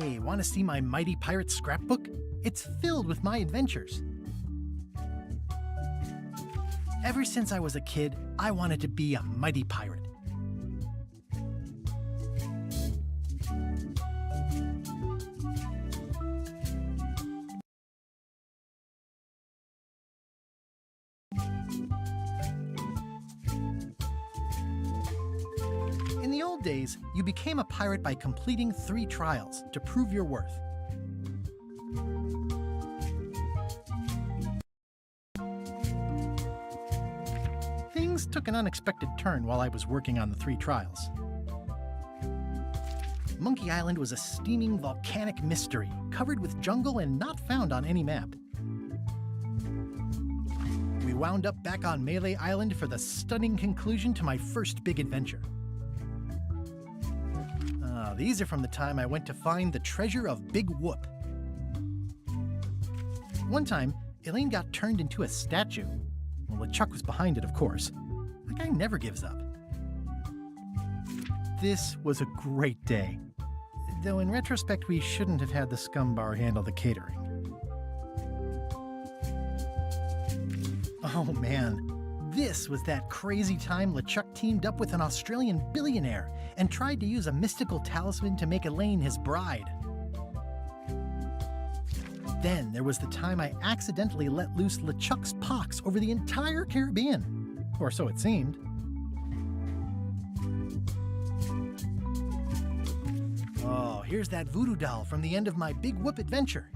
Hey, want to see my Mighty Pirate scrapbook? It's filled with my adventures. Ever since I was a kid, I wanted to be a mighty pirate. In the old days, you became a pirate by completing 3 trials to prove your worth. Things took an unexpected turn while I was working on the 3 trials. Monkey Island was a steaming volcanic mystery, covered with jungle and not found on any map. We wound up back on Melee Island for the stunning conclusion to my first big adventure. These are from the time I went to find the treasure of Big Whoop. One time, Elaine got turned into a statue. Well, LeChuck was behind it, of course. That guy never gives up. This was a great day. Though in retrospect, we shouldn't have had the scum bar handle the catering. Oh man, this was that crazy time LeChuck teamed up with an Australian billionaire and tried to use a mystical talisman to make Elaine his bride. Then there was the time I accidentally let loose LeChuck's pox over the entire Caribbean. Or so it seemed. Oh, here's that voodoo doll from the end of my Big Whoop adventure.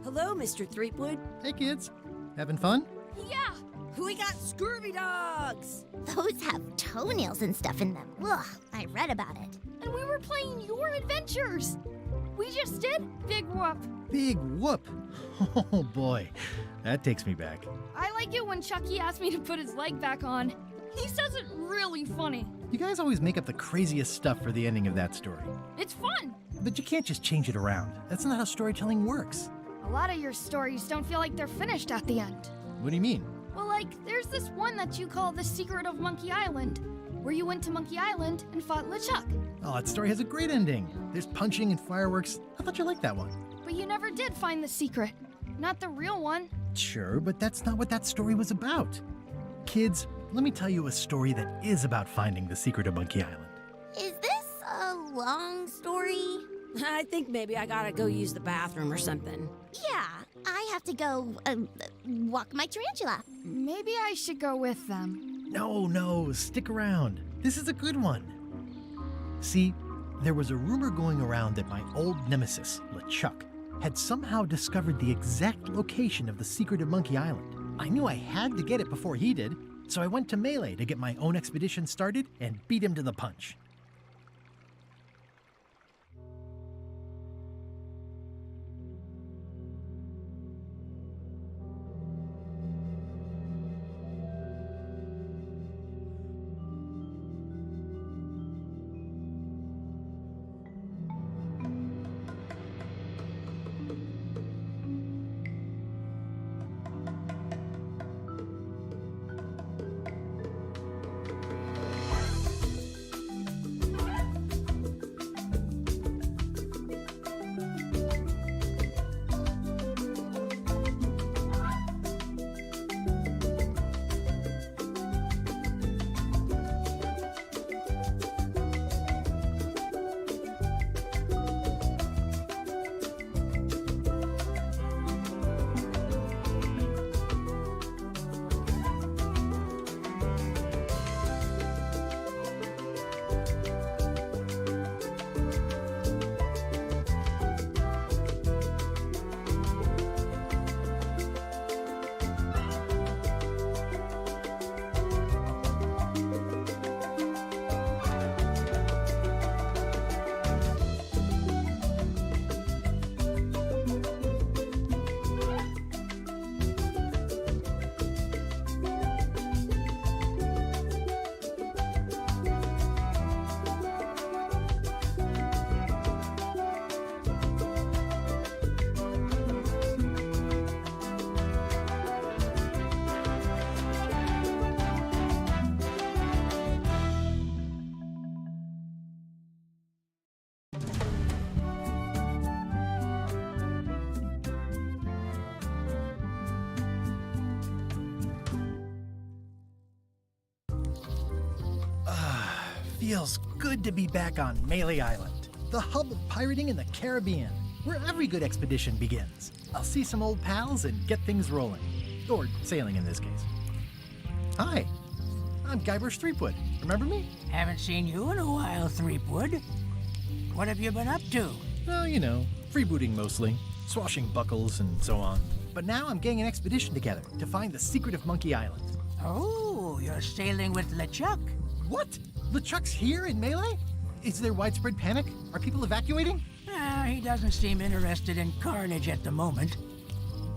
Hello, Mr. Threepwood. Hey kids, having fun? Yeah! We got scurvy dogs! Those have toenails and stuff in them. Ugh, I read about it. And we were playing your adventures! We just did Big Whoop. Big Whoop! Oh boy, that takes me back. I like it when Chucky asked me to put his leg back on. He says it really funny. You guys always make up the craziest stuff for the ending of that story. It's fun! But you can't just change it around. That's not how storytelling works. A lot of your stories don't feel like they're finished at the end. What do you mean? Well, like, there's this one that you call The Secret of Monkey Island, where you went to Monkey Island and fought LeChuck. Oh, that story has a great ending. There's punching and fireworks. I thought you liked that one. But you never did find the secret. Not the real one. Sure, but that's not what that story was about. Kids, let me tell you a story that is about finding the secret of Monkey Island. Is this a long story? I think maybe I gotta go use the bathroom or something. Yeah, I have to go walk my tarantula. Maybe I should go with them. No, stick around. This is a good one. See, there was a rumor going around that my old nemesis, LeChuck, had somehow discovered the exact location of the secret of Monkey Island. I knew I had to get it before he did, so I went to Melee to get my own expedition started and beat him to the punch. feels good to be back on Melee Island, the hub of pirating in the Caribbean, where every good expedition begins. I'll see some old pals and get things rolling. Or sailing in this case. Hi, I'm Guybrush Threepwood. Remember me? Haven't seen you in a while, Threepwood. What have you been up to? Well, you know, freebooting mostly, swashbuckles and so on. But now I'm getting an expedition together to find the secret of Monkey Island. Oh, you're sailing with LeChuck. What? LeChuck's here in Melee? Is there widespread panic? Are people evacuating? He doesn't seem interested in carnage at the moment.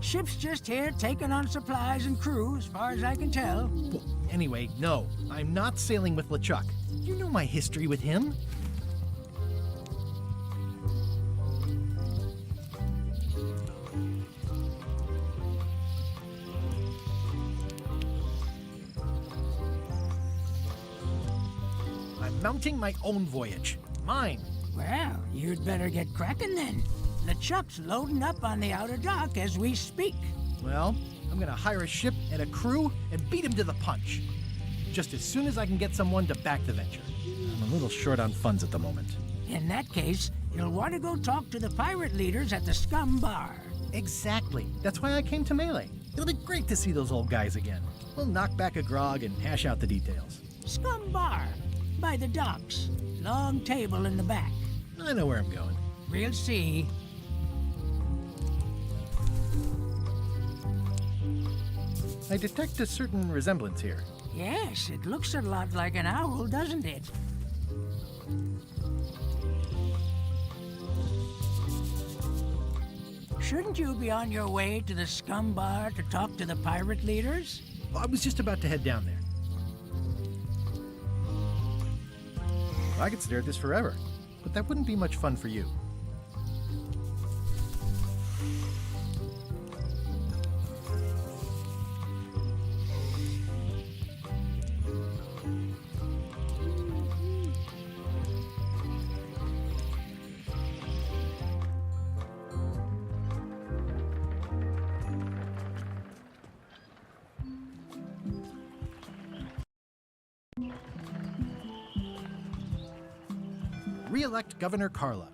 Ship's just here taking on supplies and crew, as far as I can tell. Well, anyway, no, I'm not sailing with LeChuck. You know my history with him. I'm mounting my own voyage. Mine. Well, you'd better get cracking then. LeChuck's loading up on the outer dock as we speak. Well, I'm gonna hire a ship and a crew and beat him to the punch. Just as soon as I can get someone to back the venture. I'm a little short on funds at the moment. In that case, you'll want to go talk to the pirate leaders at the Scum Bar. Exactly. That's why I came to Melee. It'll be great to see those old guys again. We'll knock back a grog and hash out the details. Scum Bar, by the docks. Long table in the back. I know where I'm going. We'll see. I detect a certain resemblance here. Yes, it looks a lot like an owl, doesn't it? Shouldn't you be on your way to the Scum Bar to talk to the pirate leaders? I was just about to head down there. I could stare at this forever, but that wouldn't be much fun for you. Re-elect Governor Carla.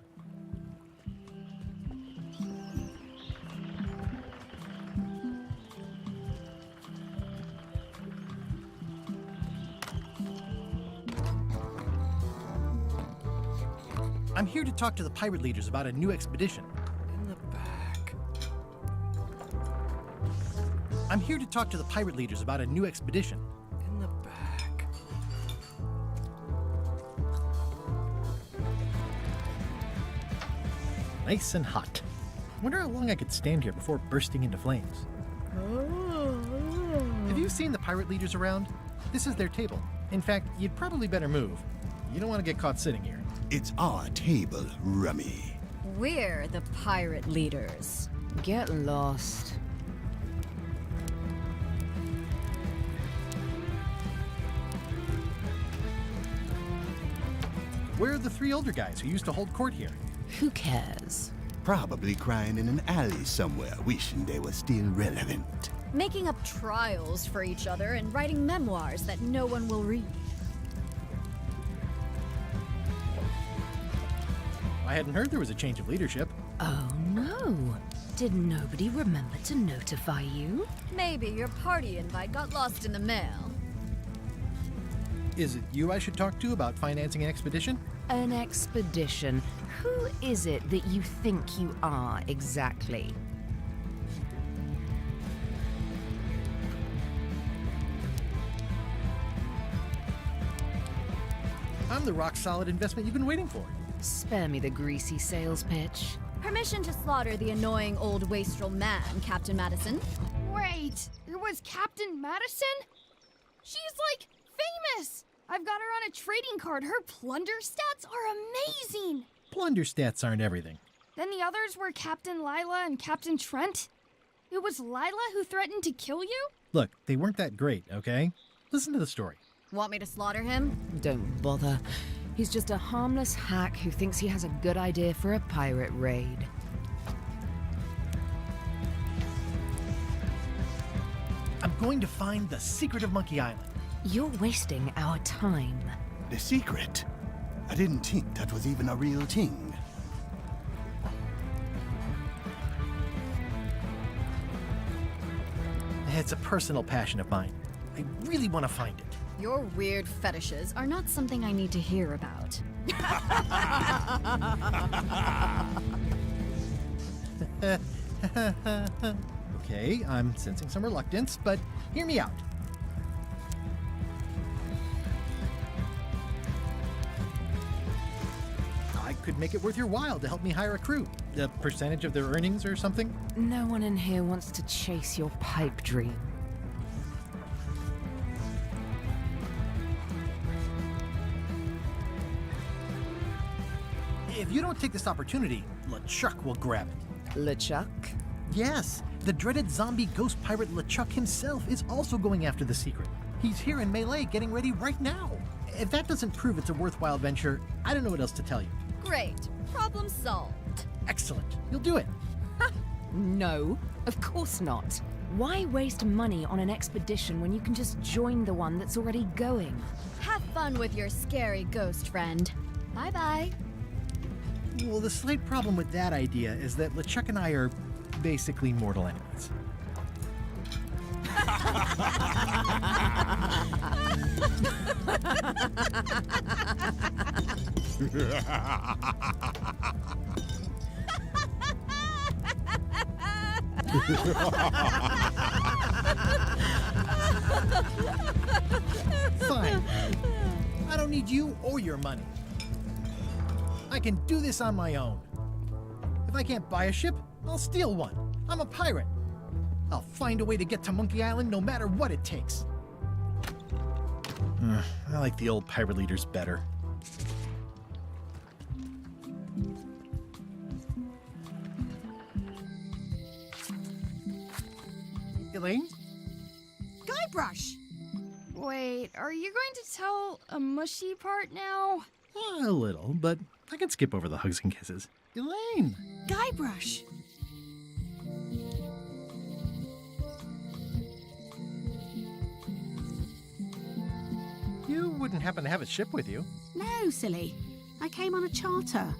I'm here to talk to the pirate leaders about a new expedition. In the back. I'm here to talk to the pirate leaders about a new expedition. In the back. Nice and hot. Wonder how long I could stand here before bursting into flames. Have you seen the pirate leaders around? This is their table. In fact, you'd probably better move. You don't want to get caught sitting here. It's our table, Rummy. We're the pirate leaders. Get lost. Where are the three older guys who used to hold court here? Who cares? Probably crying in an alley somewhere, wishing they were still relevant. Making up trials for each other and writing memoirs that no one will read. I hadn't heard there was a change of leadership. Oh no. Did nobody remember to notify you? Maybe your party invite got lost in the mail. Is it you I should talk to about financing an expedition? An expedition. Who is it that you think you are exactly? I'm the rock-solid investment you've been waiting for. Spare me the greasy sales pitch. Permission to slaughter the annoying old wastrel man, Captain Madison. Wait, it was Captain Madison? She's like famous! I've got her on a trading card. Her plunder stats are amazing! Plunder stats aren't everything. Then the others were Captain Lila and Captain Trent. It was Lila who threatened to kill you? Look, they weren't that great, okay? Listen to the story. Want me to slaughter him? Don't bother. He's just a harmless hack who thinks he has a good idea for a pirate raid. I'm going to find the secret of Monkey Island. You're wasting our time. The secret. I didn't think that was even a real thing. It's a personal passion of mine. I really want to find it. Your weird fetishes are not something I need to hear about. Okay, I'm sensing some reluctance, but hear me out. I could make it worth your while to help me hire a crew. A percentage of their earnings or something? No one in here wants to chase your pipe dream. If you don't take this opportunity, LeChuck will grab it. LeChuck? Yes, the dreaded zombie ghost pirate LeChuck himself is also going after the secret. He's here in Melee getting ready right now. If that doesn't prove it's a worthwhile venture, I don't know what else to tell you. Great. Problem solved. Excellent. You'll do it. No, of course not. Why waste money on an expedition when you can just join the one that's already going? Have fun with your scary ghost friend. Bye-bye. Well, the slight problem with that idea is that LeChuck and I are basically mortal enemies. Fine. I don't need you or your money. I can do this on my own. If I can't buy a ship, I'll steal one. I'm a pirate. I'll find a way to get to Monkey Island no matter what it takes. I like the old pirate leaders better. Elaine? Guybrush! Wait, are you going to tell a mushy part now? A little, but I can skip over the hugs and kisses. Elaine! Guybrush! You wouldn't happen to have a ship with you. No, silly. I came on a charter.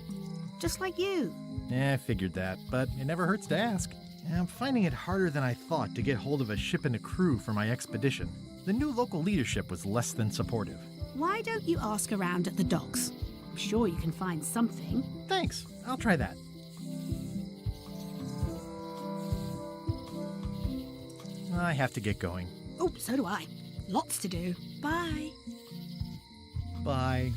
Just like you. Yeah, I figured that, but it never hurts to ask. I'm finding it harder than I thought to get hold of a ship and a crew for my expedition. The new local leadership was less than supportive. Why don't you ask around at the docks? I'm sure you can find something. Thanks, I'll try that. I have to get going. Oh, so do I. Lots to do. Bye. Bye.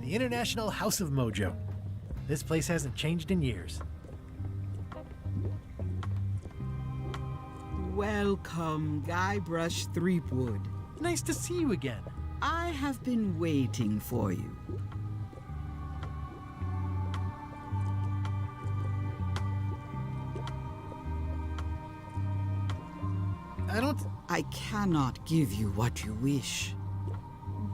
The International House of Mojo. This place hasn't changed in years. Welcome, Guybrush Threepwood. Nice to see you again. I have been waiting for you. I cannot give you what you wish.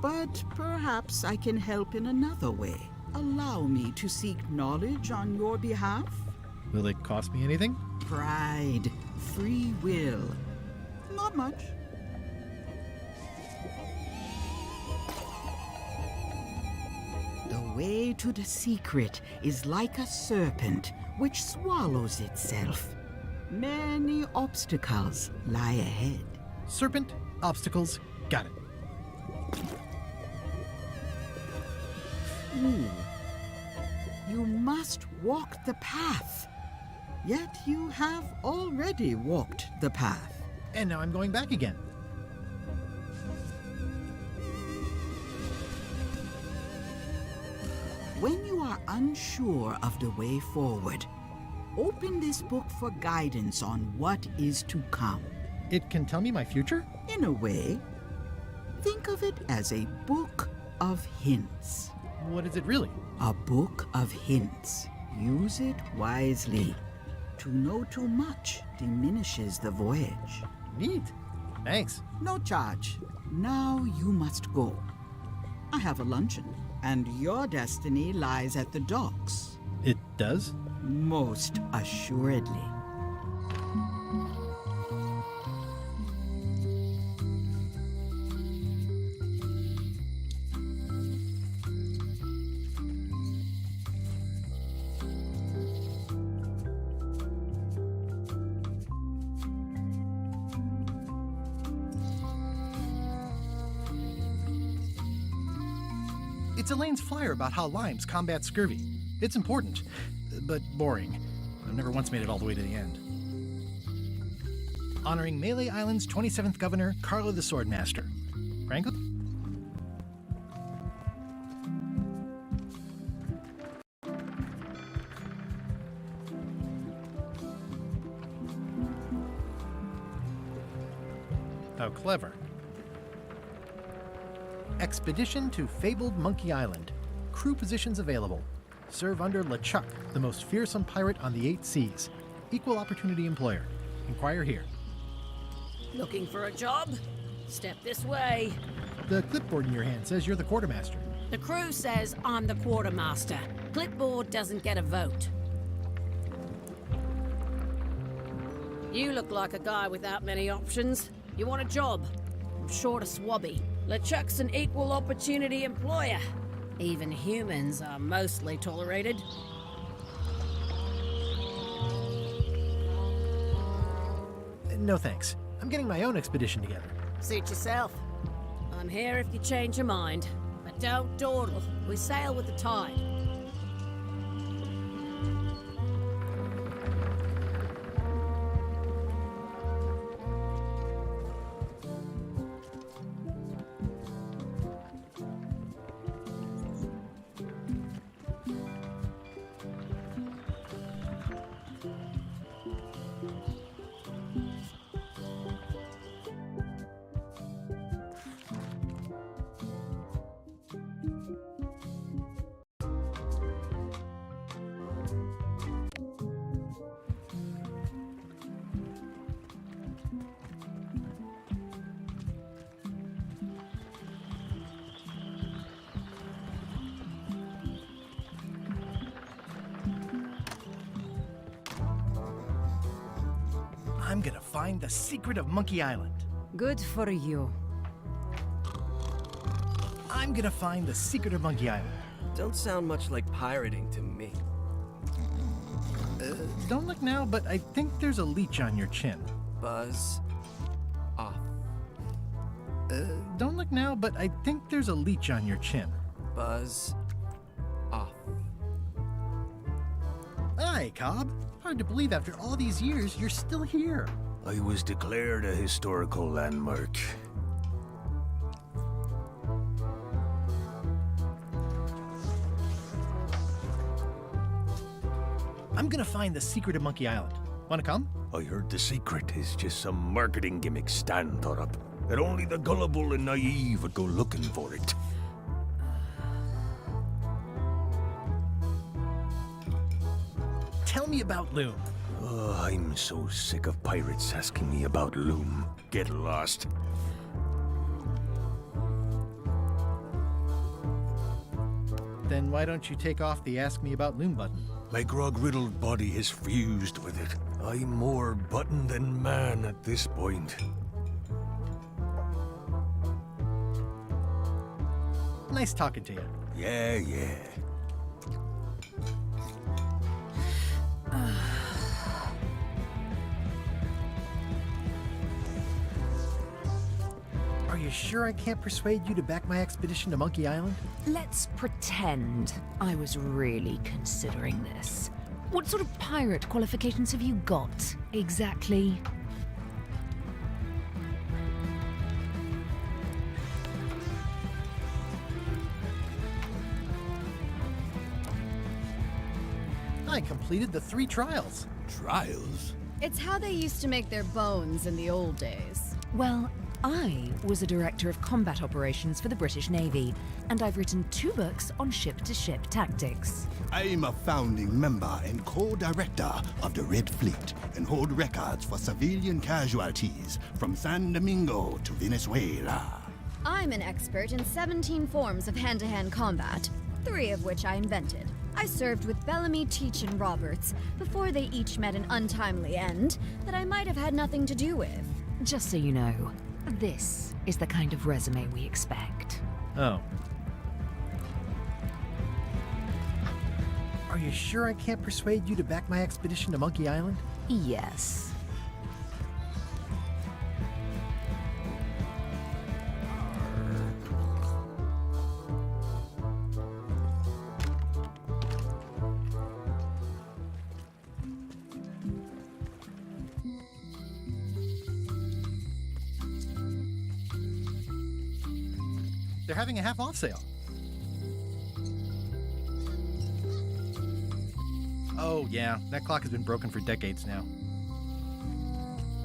But perhaps I can help in another way. Allow me to seek knowledge on your behalf. Will it cost me anything? Pride, free will. Not much. The way to the secret is like a serpent which swallows itself. Many obstacles lie ahead. Serpent, obstacles, got it. You must walk the path. Yet you have already walked the path. And now I'm going back again. When you are unsure of the way forward, open this book for guidance on what is to come. It can tell me my future? In a way, think of it as a book of hints. what is it really? A book of hints. Use it wisely. To know too much diminishes the voyage. Neat. Thanks. No charge. Now you must go. I have a luncheon, and your destiny lies at the docks. It does? Most assuredly. It's Elaine's flyer about how limes combat scurvy. It's important, but boring. I've never once made it all the way to the end. Honoring Melee Island's 27th Governor, Carla the Swordmaster. Franklin? How clever. Expedition to fabled Monkey Island. Crew positions available. Serve under LeChuck, the most fearsome pirate on the 8 seas. Equal opportunity employer. Inquire here. Looking for a job? Step this way. The clipboard in your hand says you're the quartermaster. The crew says I'm the quartermaster. Clipboard doesn't get a vote. You look like a guy without many options. You want a job? I'm short a swabby. LeChuck's an equal opportunity employer. Even humans are mostly tolerated. No thanks. I'm getting my own expedition together. Suit yourself. I'm here if you change your mind. But don't dawdle. We sail with the tide. I'm gonna find the secret of Monkey Island. Good for you. I'm gonna find the secret of Monkey Island. Don't sound much like pirating to me. Don't look now, but I think there's a leech on your chin. Buzz off. Don't look now, but I think there's a leech on your chin. Buzz off. Aye, Cobb. Hard to believe after all these years you're still here. I was declared a historical landmark. I'm gonna find the secret of Monkey Island. Wanna come? I heard the secret is just some marketing gimmick Stan thought up. That only the gullible and naive would go looking for it. Tell me about Loom. Oh, I'm so sick of pirates asking me about Loom. Get lost. Then why don't you take off the Ask Me About Loom button? My grog-riddled body has fused with it. I'm more button than man at this point. Nice talking to you. Yeah. Are you sure I can't persuade you to back my expedition to Monkey Island? Let's pretend I was really considering this. What sort of pirate qualifications have you got, exactly? I completed the 3 trials. Trials? It's how they used to make their bones in the old days. Well, I was a director of combat operations for the British Navy, and I've written 2 books on ship-to-ship tactics. I'm a founding member and co-director of the Red Fleet and hold records for civilian casualties from San Domingo to Venezuela. I'm an expert in 17 forms of hand-to-hand combat, 3 of which I invented. I served with Bellamy, Teach, and Roberts before they each met an untimely end that I might have had nothing to do with. Just so you know, this is the kind of resume we expect. Oh. Are you sure I can't persuade you to back my expedition to Monkey Island? Yes. They're having a half-off sale. Oh, yeah, that clock has been broken for decades now.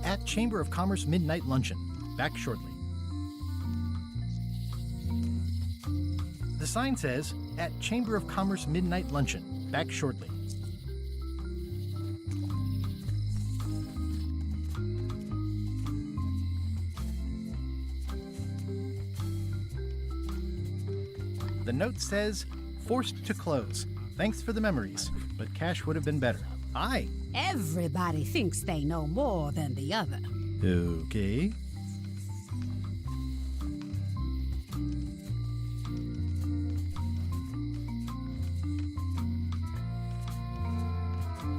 At Chamber of Commerce Midnight Luncheon. Back shortly. The sign says, at Chamber of Commerce Midnight Luncheon. Back shortly. The note says, forced to close. Thanks for the memories, but cash would have been better. Aye. Everybody thinks they know more than the other. Okay.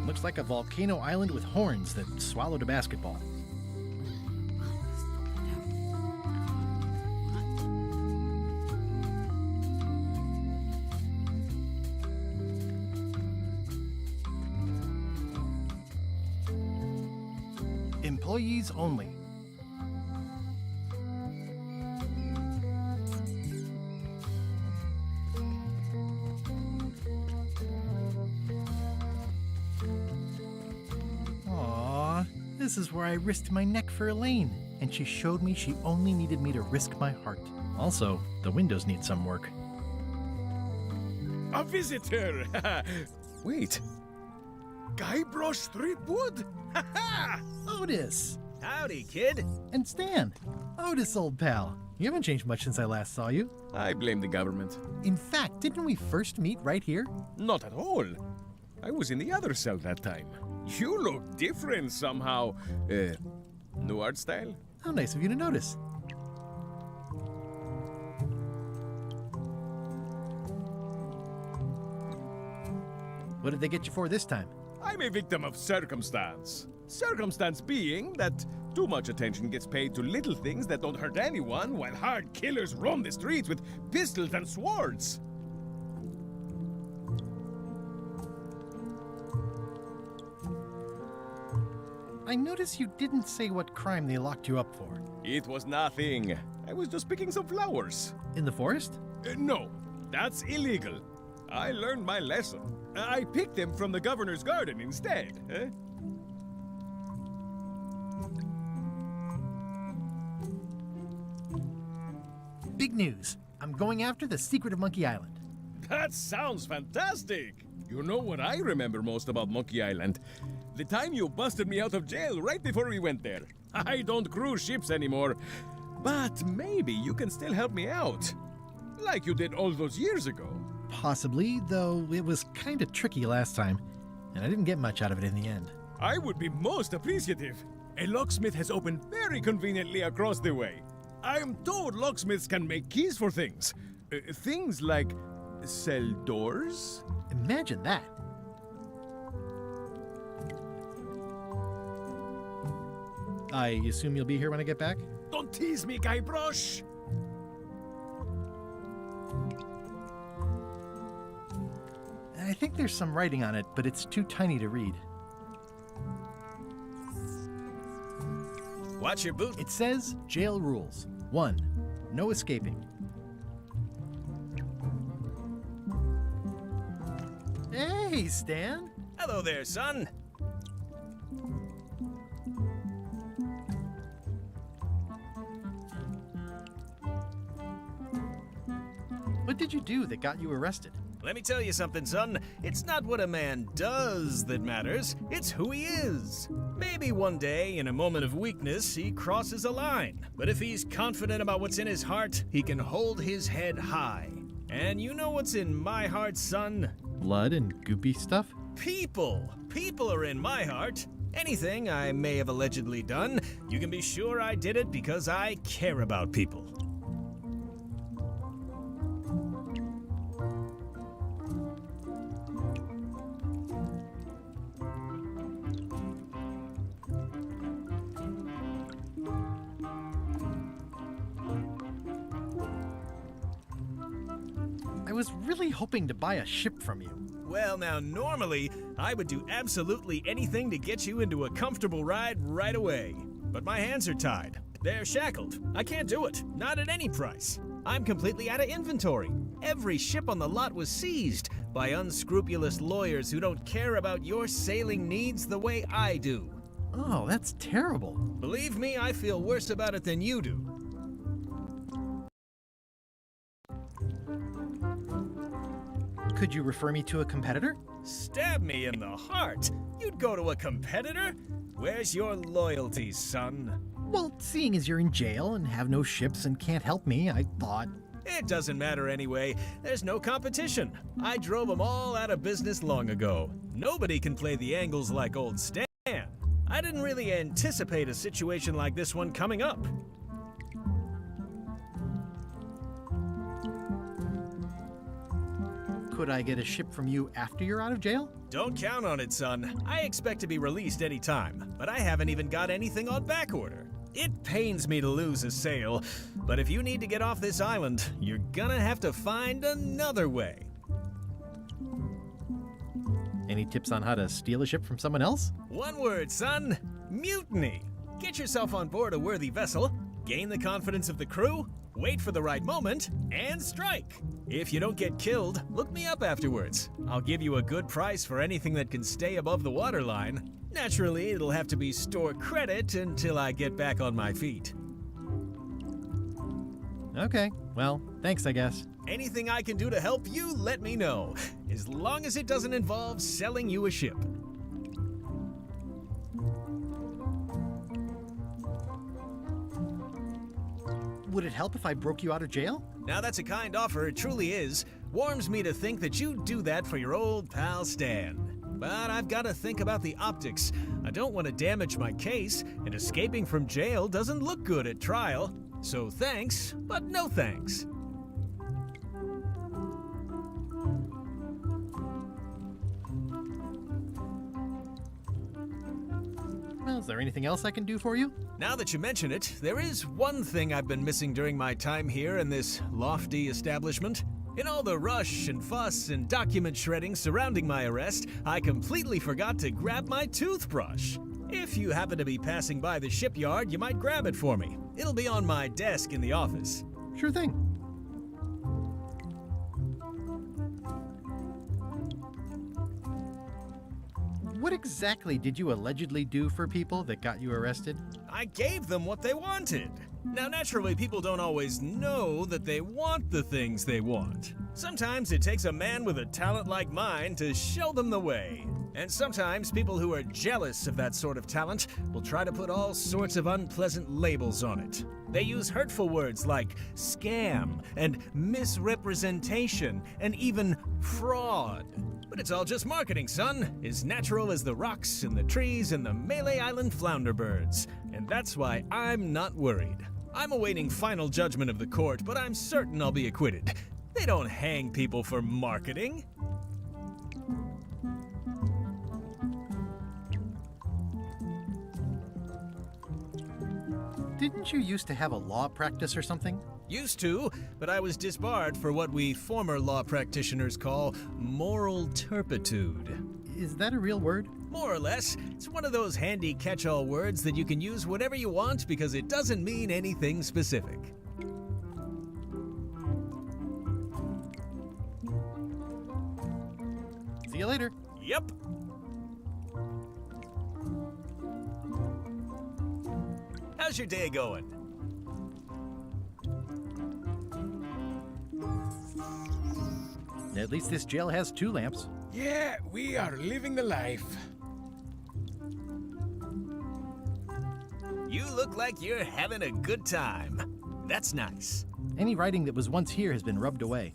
Looks like a volcano island with horns that swallowed a basketball. Employees only. Aww, this is where I risked my neck for Elaine, and she showed me she only needed me to risk my heart. Also, the windows need some work. A visitor! Wait. Guybrush Threepwood? Otis! Howdy, kid. And Stan. Otis, old pal. You haven't changed much since I last saw you. I blame the government. In fact, didn't we first meet right here? Not at all. I was in the other cell that time. You look different somehow. New art style? How nice of you to notice. What did they get you for this time? I'm a victim of circumstance. Circumstance being that too much attention gets paid to little things that don't hurt anyone, while hard killers roam the streets with pistols and swords. I notice you didn't say what crime they locked you up for. It was nothing. I was just picking some flowers. In the forest? No, that's illegal. I learned my lesson. I picked them from the governor's garden instead. Big news. I'm going after the secret of Monkey Island. That sounds fantastic. You know what I remember most about Monkey Island? The time you busted me out of jail right before we went there. I don't cruise ships anymore. But maybe you can still help me out. Like you did all those years ago. Possibly, though it was kind of tricky last time, and I didn't get much out of it in the end. I would be most appreciative. A locksmith has opened very conveniently across the way. I am told locksmiths can make keys for things. Things like cell doors? Imagine that. I assume you'll be here when I get back? Don't tease me, Guybrush! I think there's some writing on it, but it's too tiny to read. Watch your boot. It says, jail rules. 1. No escaping. Hey, Stan! Hello there, son. did you do that got you arrested? Let me tell you something, son. It's not what a man does that matters, it's who he is. Maybe one day, in a moment of weakness, he crosses a line. But if he's confident about what's in his heart, he can hold his head high. And you know what's in my heart, son? Blood and goopy stuff? People! People are in my heart. Anything I may have allegedly done, you can be sure I did it because I care about people. I was really hoping to buy a ship from you. Well, now, normally, I would do absolutely anything to get you into a comfortable ride right away. But my hands are tied. They're shackled. I can't do it. Not at any price. I'm completely out of inventory. Every ship on the lot was seized by unscrupulous lawyers who don't care about your sailing needs the way I do. Oh, that's terrible. Believe me, I feel worse about it than you do. Could you refer me to a competitor? Stab me in the heart. You'd go to a competitor? Where's your loyalty, son? Well, seeing as you're in jail and have no ships and can't help me, I thought... It doesn't matter anyway. There's no competition. I drove them all out of business long ago. Nobody can play the angles like old Stan. I didn't really anticipate a situation like this one coming up. Could I get a ship from you after you're out of jail? Don't count on it, son. I expect to be released any time, but I haven't even got anything on back order. It pains me to lose a sale, but if you need to get off this island, you're gonna have to find another way. Any tips on how to steal a ship from someone else? One word, son. Mutiny. Get yourself on board a worthy vessel, gain the confidence of the crew, wait for the right moment, and strike. If you don't get killed, look me up afterwards. I'll give you a good price for anything that can stay above the waterline. Naturally, it'll have to be store credit until I get back on my feet. Okay, well, thanks, I guess. Anything I can do to help you, let me know. As long as it doesn't involve selling you a ship. Would it help if I broke you out of jail? Now that's a kind offer, it truly is. Warms me to think that you'd do that for your old pal Stan. But I've got to think about the optics. I don't want to damage my case, and escaping from jail doesn't look good at trial. So thanks, but no thanks. Well, is there anything else I can do for you? Now that you mention it, there is one thing I've been missing during my time here in this lofty establishment. In all the rush and fuss and document shredding surrounding my arrest, I completely forgot to grab my toothbrush. If you happen to be passing by the shipyard, you might grab it for me. It'll be on my desk in the office. Sure thing. What exactly did you allegedly do for people that got you arrested? I gave them what they wanted. Now, naturally, people don't always know that they want the things they want. Sometimes it takes a man with a talent like mine to show them the way. And sometimes people who are jealous of that sort of talent will try to put all sorts of unpleasant labels on it. They use hurtful words like scam and misrepresentation and even fraud. But it's all just marketing, son. As natural as the rocks and the trees and the Malay Island flounder birds. And that's why I'm not worried. I'm awaiting final judgment of the court, but I'm certain I'll be acquitted. They don't hang people for marketing. Didn't you used to have a law practice or something? Used to, but I was disbarred for what we former law practitioners call moral turpitude. Is that a real word? More or less. It's one of those handy catch-all words that you can use whenever you want because it doesn't mean anything specific. See you later. Yep. How's your day going? At least this jail has 2 lamps. Yeah, we are living the life. You look like you're having a good time. That's nice. Any writing that was once here has been rubbed away.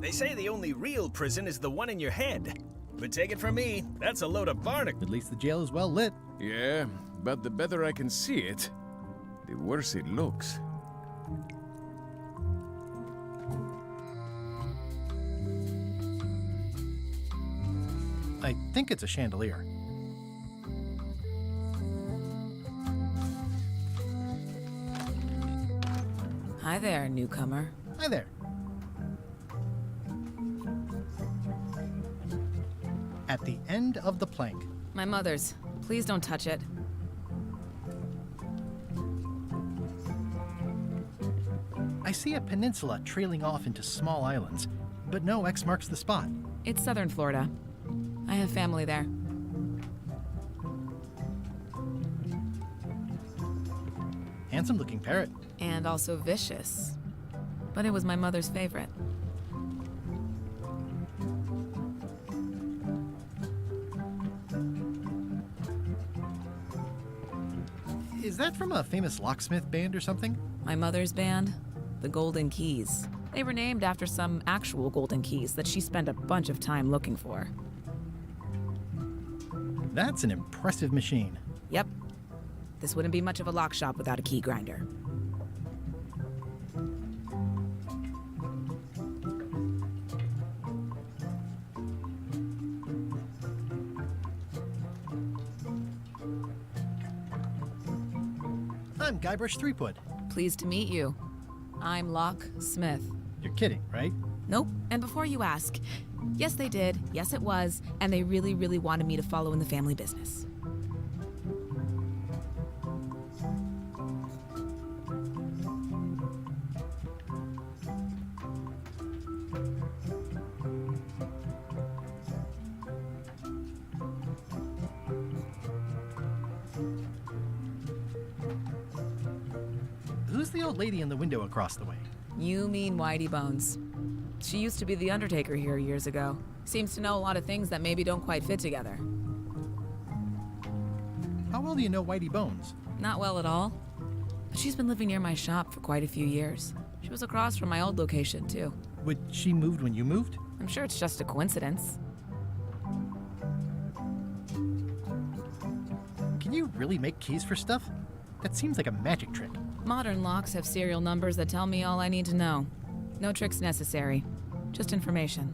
They say the only real prison is the one in your head. But take it from me, that's a load of barnacle. At least the jail is well lit. Yeah, but the better I can see it, the worse it looks. I think it's a chandelier. Hi there, newcomer. Hi there. At the end of the plank. My mother's. Please don't touch it. I see a peninsula trailing off into small islands, but no X marks the spot. It's southern Florida. I have family there. Handsome looking parrot. And also vicious. But it was my mother's favorite. Is that from a famous locksmith band or something? My mother's band, the Golden Keys. They were named after some actual golden keys that she spent a bunch of time looking for. That's an impressive machine. Yep. This wouldn't be much of a lock shop without a key grinder. I'm Guybrush Threepwood. Pleased to meet you. I'm Locke Smith. You're kidding, right? Nope. And before you ask, yes, they did. Yes, it was. And they really, really wanted me to follow in the family business. Who's the old lady in the window across the way? You mean Whitey Bones. She used to be the Undertaker here years ago. Seems to know a lot of things that maybe don't quite fit together. How well do you know Whitey Bones? Not well at all. But she's been living near my shop for quite a few years. She was across from my old location, too. Would she moved when you moved? I'm sure it's just a coincidence. Can you really make keys for stuff? That seems like a magic trick. Modern locks have serial numbers that tell me all I need to know. No tricks necessary. Just information.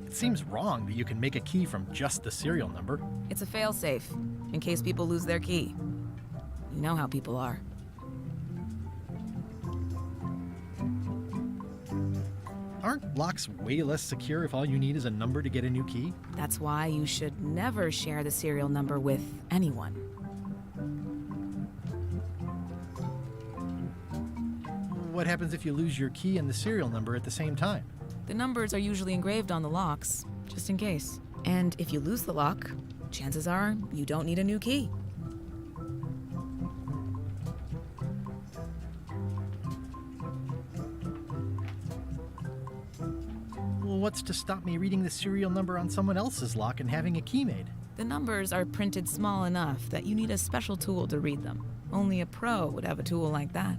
It seems wrong that you can make a key from just the serial number. It's a failsafe, in case people lose their key. You know how people are. Aren't locks way less secure if all you need is a number to get a new key? That's why you should never share the serial number with anyone. What happens if you lose your key and the serial number at the same time? The numbers are usually engraved on the locks, just in case. And if you lose the lock, chances are you don't need a new key. Well, what's to stop me reading the serial number on someone else's lock and having a key made? The numbers are printed small enough that you need a special tool to read them. Only a pro would have a tool like that.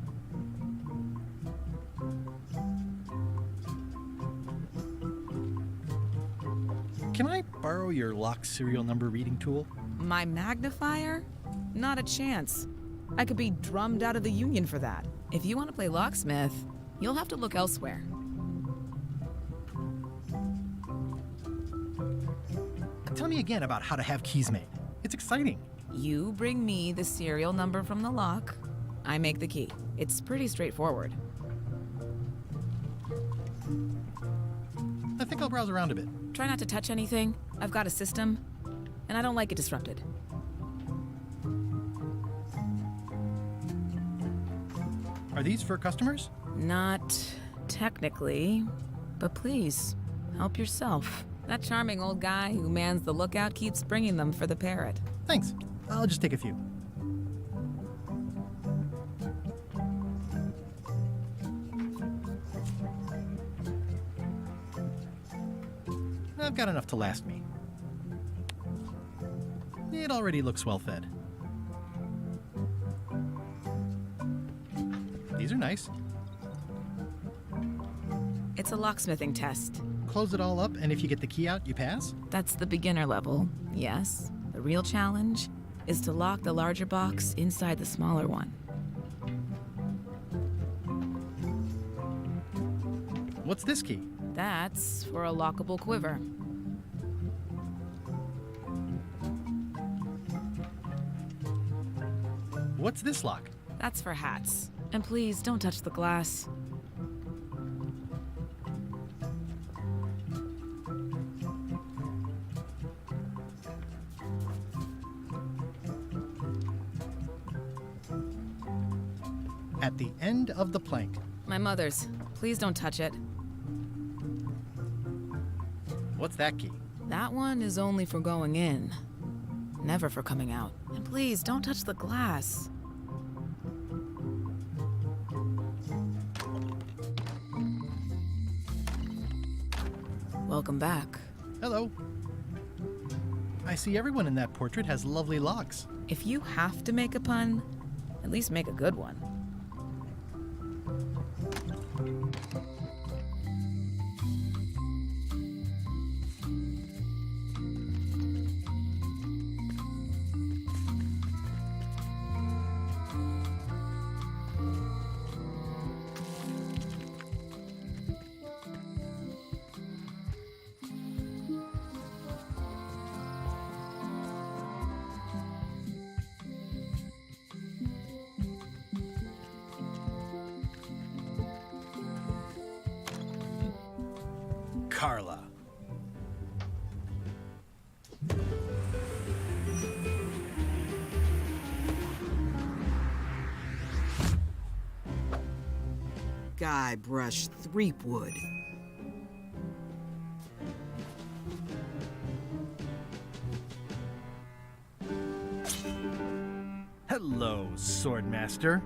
Can I borrow your lock serial number reading tool? My magnifier? Not a chance. I could be drummed out of the union for that. If you want to play locksmith, you'll have to look elsewhere. Tell me again about how to have keys made. It's exciting. You bring me the serial number from the lock, I make the key. It's pretty straightforward. I think I'll browse around a bit. Try not to touch anything. I've got a system, and I don't like it disrupted. Are these for customers? Not technically. But please, help yourself. That charming old guy who mans the lookout keeps bringing them for the parrot. Thanks. I'll just take a few. I've got enough to last me. It already looks well fed. These are nice. It's a locksmithing test. Close it all up, and if you get the key out, you pass? That's the beginner level, yes. The real challenge is to lock the larger box inside the smaller one. What's this key? That's for a lockable quiver. What's this lock? That's for hats. And please, don't touch the glass. At the end of the plank. My mother's. Please don't touch it. What's that key? That one is only for going in, never for coming out. And please, don't touch the glass. Welcome back. Hello. I see everyone in that portrait has lovely locks. If you have to make a pun, at least make a good one. Carla. Guybrush Threepwood. Hello, Swordmaster.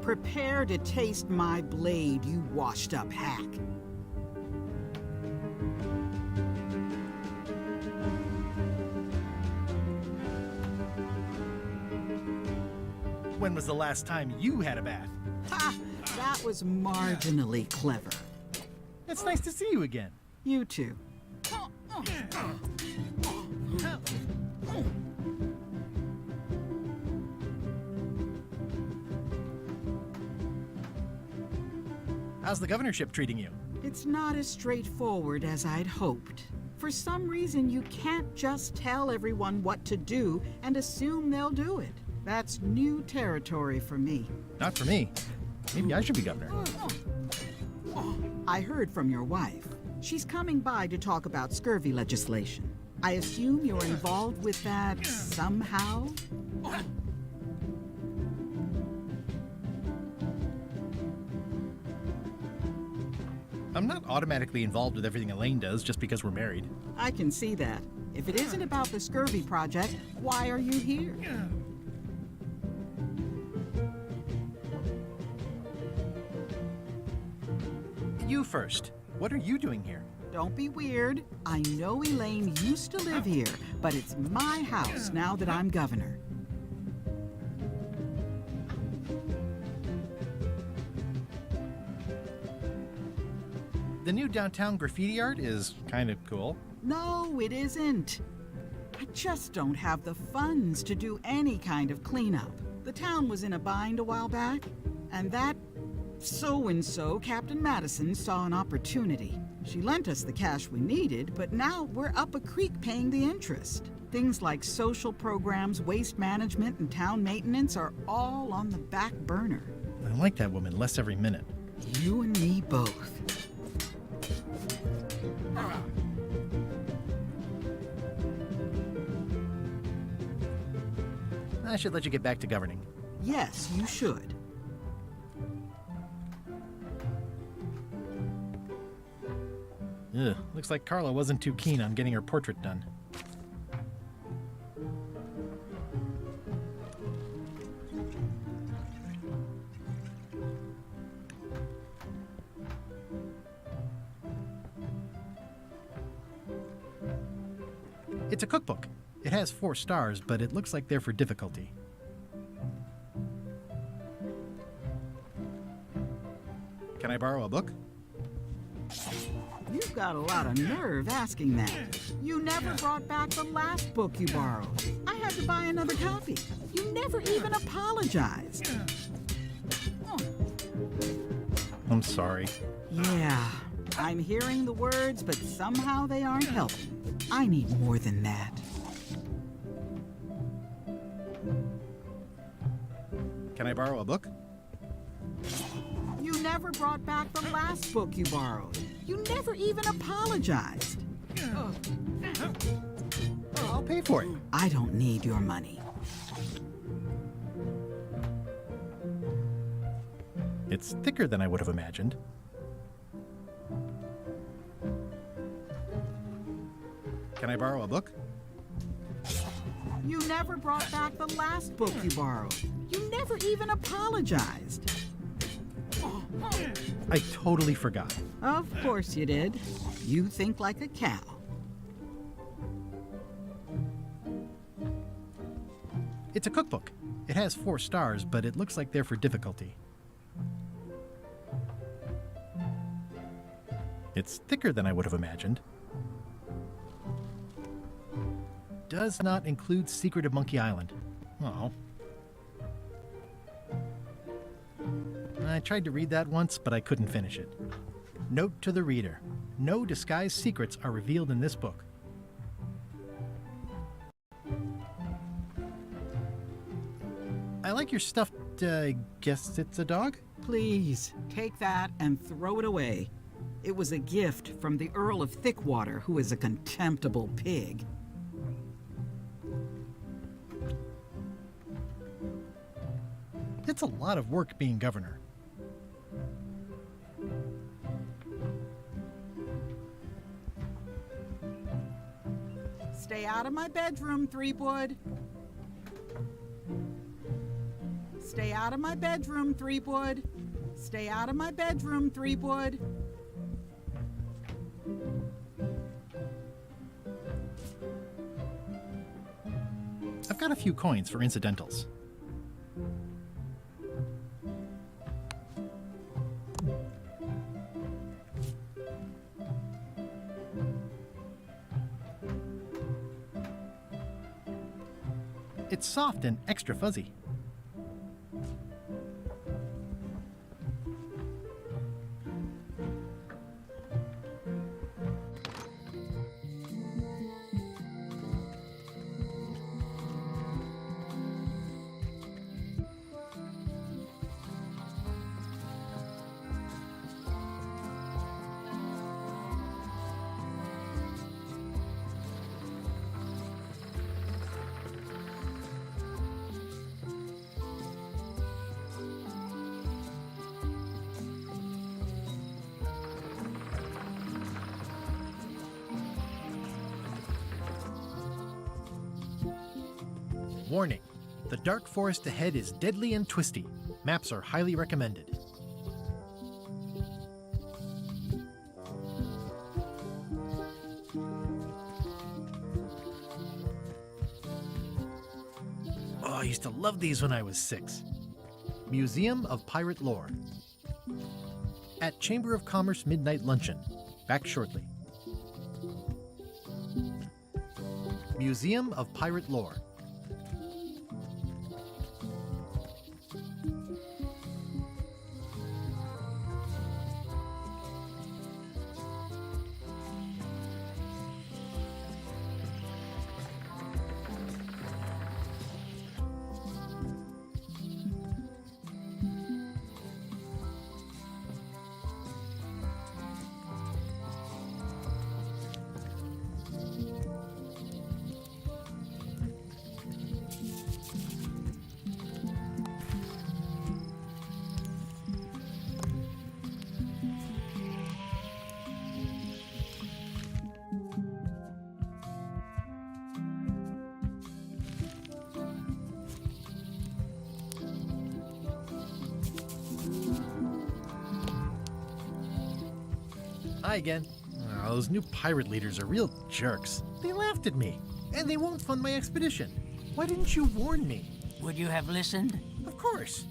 Prepare to taste my blade, you washed-up hack. When was the last time you had a bath? Ha! That was marginally clever. It's nice to see you again. You too. How's the governorship treating you? It's not as straightforward as I'd hoped. For some reason, you can't just tell everyone what to do and assume they'll do it. That's new territory for me. Not for me. Maybe I should be governor. I heard from your wife. She's coming by to talk about scurvy legislation. I assume you're involved with that somehow? I'm not automatically involved with everything Elaine does just because we're married. I can see that. If it isn't about the scurvy project, why are you here? You first. What are you doing here? Don't be weird. I know Elaine used to live here, but it's my house now that I'm governor. The new downtown graffiti art is kind of cool. No, it isn't. I just don't have the funds to do any kind of cleanup. The town was in a bind a while back, and that so-and-so, Captain Madison, saw an opportunity. She lent us the cash we needed, but now we're up a creek paying the interest. Things like social programs, waste management, and town maintenance are all on the back burner. I like that woman less every minute. You and me both. I should let you get back to governing. Yes, you should. Ugh, looks like Carla wasn't too keen on getting her portrait done. It's a cookbook. It has 4 stars, but it looks like they're for difficulty. Can I borrow a book? You've got a lot of nerve asking that. You never brought back the last book you borrowed. I had to buy another copy. You never even apologized. Oh. I'm sorry. Yeah, I'm hearing the words, but somehow they aren't helping. I need more than that. Can I borrow a book? You never brought back the last book you borrowed. You never even apologized. I'll pay for it. I don't need your money. It's thicker than I would have imagined. Can I borrow a book? You never brought back the last book you borrowed. You never even apologized. I totally forgot. Of course you did. You think like a cow. It's a cookbook. It has 4 stars, but it looks like they're for difficulty. It's thicker than I would have imagined. Does not include Secret of Monkey Island. Oh. I tried to read that once, but I couldn't finish it. Note to the reader. No disguised secrets are revealed in this book. I like your stuffed, guess it's a dog? Please, take that and throw it away. It was a gift from the Earl of Thickwater, who is a contemptible pig. It's a lot of work being governor. Stay out of my bedroom, Threepwood. Stay out of my bedroom, Threepwood. Stay out of my bedroom, Threepwood. I've got a few coins for incidentals. It's soft and extra fuzzy. Warning, the dark forest ahead is deadly and twisty. Maps are highly recommended. Oh, I used to love these when I was 6. Museum of Pirate Lore. At Chamber of Commerce Midnight Luncheon. Back shortly. Museum of Pirate Lore. Hi again. Oh, those new pirate leaders are real jerks. They laughed at me, and they won't fund my expedition. Why didn't you warn me? Would you have listened? Of course.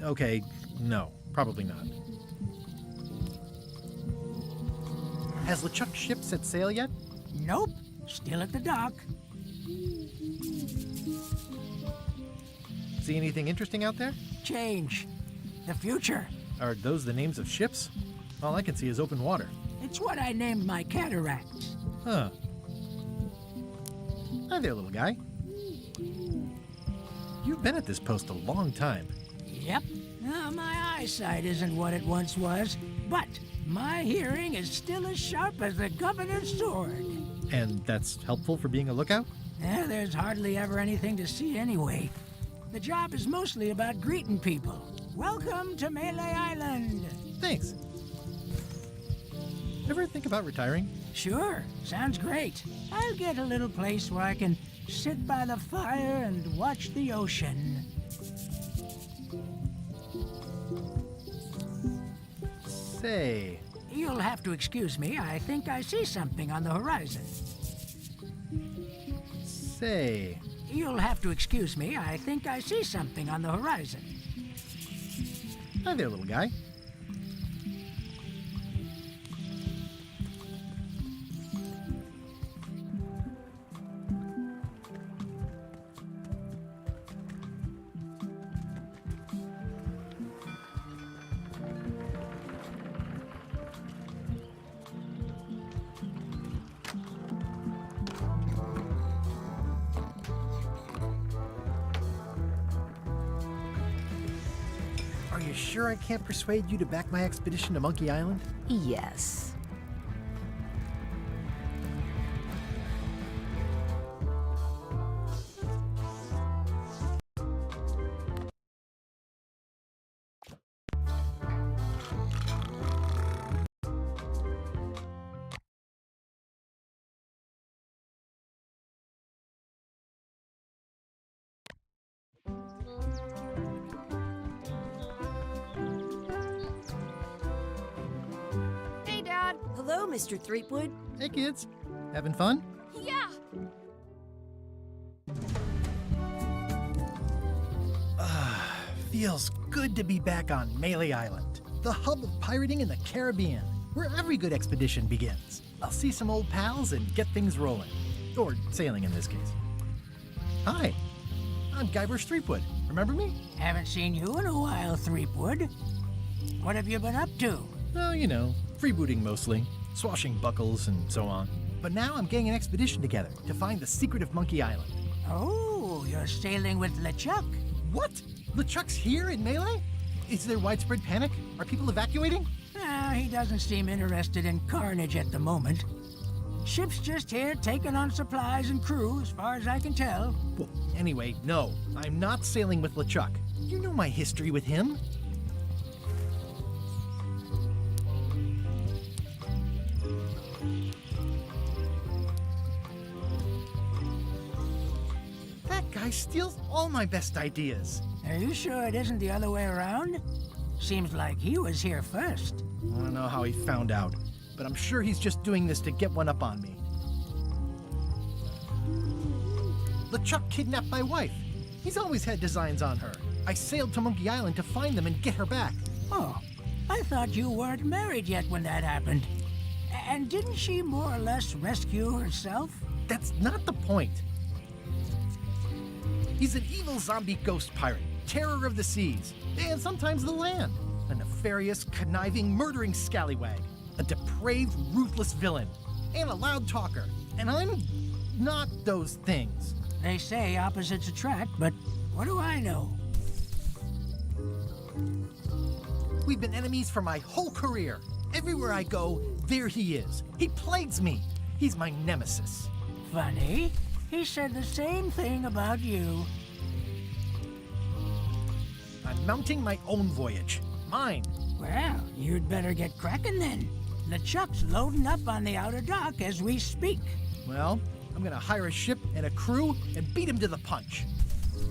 Okay, no, probably not. Has LeChuck's ship set sail yet? Nope. Still at the dock. See anything interesting out there? Change. The future. Are those the names of ships? All I can see is open water. It's what I named my cataracts. Huh. Hi there, little guy. You've been at this post a long time. Yep. My eyesight isn't what it once was, but my hearing is still as sharp as the governor's sword. And that's helpful for being a lookout? There's hardly ever anything to see anyway. The job is mostly about greeting people. Welcome to Melee Island. Thanks. Ever think about retiring? Sure, sounds great. I'll get a little place where I can sit by the fire and watch the ocean. Say... You'll have to excuse me. I think I see something on the horizon. Say... You'll have to excuse me. I think I see something on the horizon. Hi there, little guy. Are you sure I can't persuade you to back my expedition to Monkey Island? Yes. Hey, Dad. Hello, Mr. Threepwood. Hey, kids. Having fun? Yeah. Feels good to be back on Melee Island, the hub of pirating in the Caribbean, where every good expedition begins. I'll see some old pals and get things rolling. Or sailing in this case. Hi, I'm Guybrush Threepwood. Remember me? Haven't seen you in a while, Threepwood. What have you been up to? Oh, you know, freebooting mostly, swashing buckles and so on. But now I'm getting an expedition together to find the secret of Monkey Island. Oh, you're sailing with LeChuck. What? LeChuck's here in Melee? Is there widespread panic? Are people evacuating? He doesn't seem interested in carnage at the moment. Ship's just here taking on supplies and crew, as far as I can tell. Well, anyway, no, I'm not sailing with LeChuck. You know my history with him. That guy steals all my best ideas. Are you sure it isn't the other way around? Seems like he was here first. I don't know how he found out, but I'm sure he's just doing this to get one up on me. LeChuck kidnapped my wife. He's always had designs on her. I sailed to Monkey Island to find them and get her back. Oh, I thought you weren't married yet when that happened. And didn't she more or less rescue herself? That's not the point. He's an evil zombie ghost pirate, terror of the seas, and sometimes the land. A nefarious, conniving, murdering scallywag. A depraved, ruthless villain. And a loud talker. And I'm not those things. They say opposites attract, but what do I know? We've been enemies for my whole career. Everywhere I go, there he is. He plagues me. He's my nemesis. Funny. He said the same thing about you. I'm mounting my own voyage. Mine. Well, you'd better get cracking then. LeChuck's loading up on the outer dock as we speak. Well, I'm gonna hire a ship and a crew and beat him to the punch.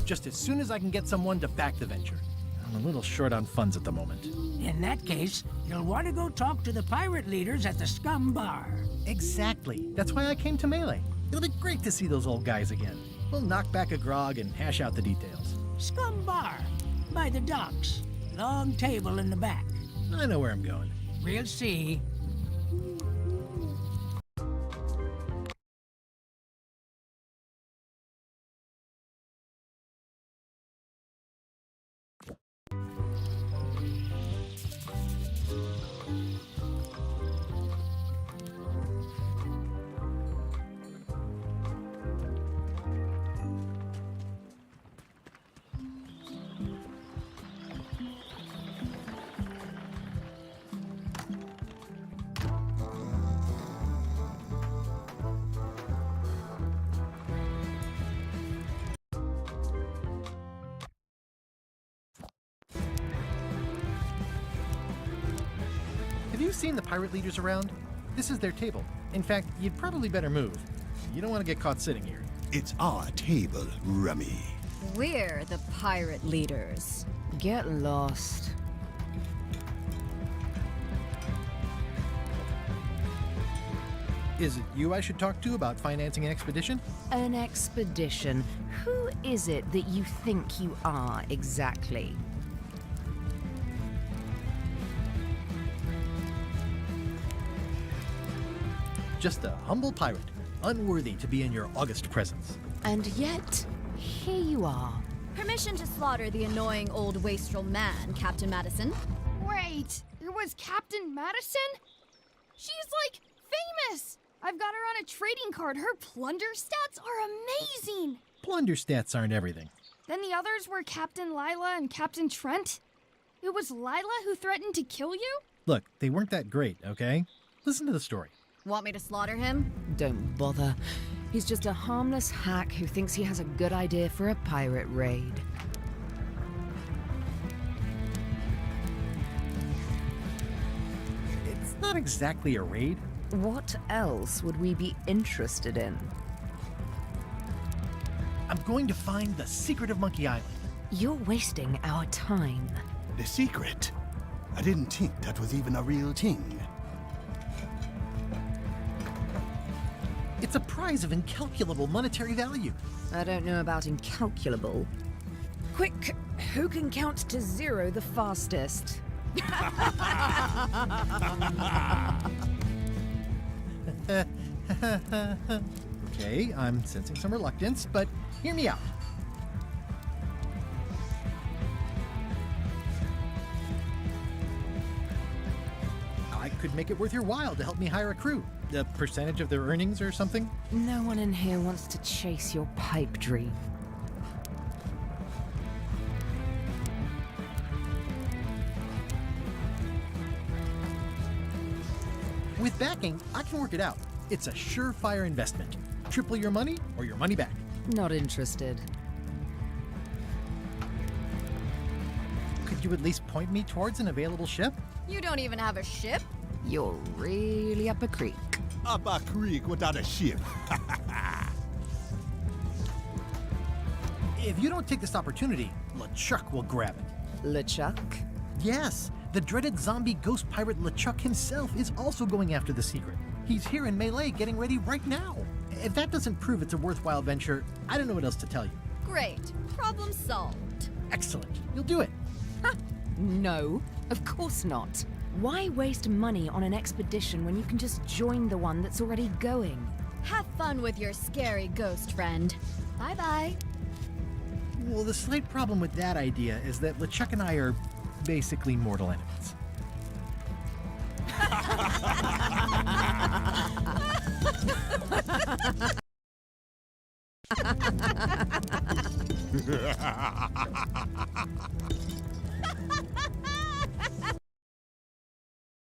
Just as soon as I can get someone to back the venture. I'm a little short on funds at the moment. In that case, you'll want to go talk to the pirate leaders at the Scum Bar. Exactly. That's why I came to Melee. It'll be great to see those old guys again. We'll knock back a grog and hash out the details. Scum Bar, by the docks. Long table in the back. I know where I'm going. We'll see. Have you seen the pirate leaders around? This is their table. In fact, you'd probably better move. You don't want to get caught sitting here. It's our table, Rummy. We're the pirate leaders. Get lost. Is it you I should talk to about financing an expedition? An expedition. Who is it that you think you are exactly? Just a humble pirate, unworthy to be in your august presence. And yet, here you are. Permission to slaughter the annoying old wastrel man, Captain Madison. Wait, it was Captain Madison? She's like famous! I've got her on a trading card. Her plunder stats are amazing! Plunder stats aren't everything. Then the others were Captain Lila and Captain Trent. It was Lila who threatened to kill you? Look, they weren't that great, okay? Listen to the story. Want me to slaughter him? Don't bother. He's just a harmless hack who thinks he has a good idea for a pirate raid. It's not exactly a raid. What else would we be interested in? I'm going to find the secret of Monkey Island. You're wasting our time. The secret? I didn't think that was even a real thing. It's a prize of incalculable monetary value. I don't know about incalculable. Quick, who can count to 0 the fastest? Okay, I'm sensing some reluctance, but hear me out. I could make it worth your while to help me hire a crew. A percentage of their earnings or something? No one in here wants to chase your pipe dream. With backing, I can work it out. It's a surefire investment. Triple your money or your money back. Not interested. Could you at least point me towards an available ship? You don't even have a ship? You're really up a creek. Up a creek without a ship. If you don't take this opportunity, LeChuck will grab it. LeChuck? Yes, the dreaded zombie ghost pirate LeChuck himself is also going after the secret. He's here in Melee getting ready right now. If that doesn't prove it's a worthwhile venture, I don't know what else to tell you. Great. Problem solved. Excellent. You'll do it. No, of course not. Why waste money on an expedition when you can just join the one that's already going? Have fun with your scary ghost friend. Bye-bye. Well, the slight problem with that idea is that LeChuck and I are basically mortal enemies.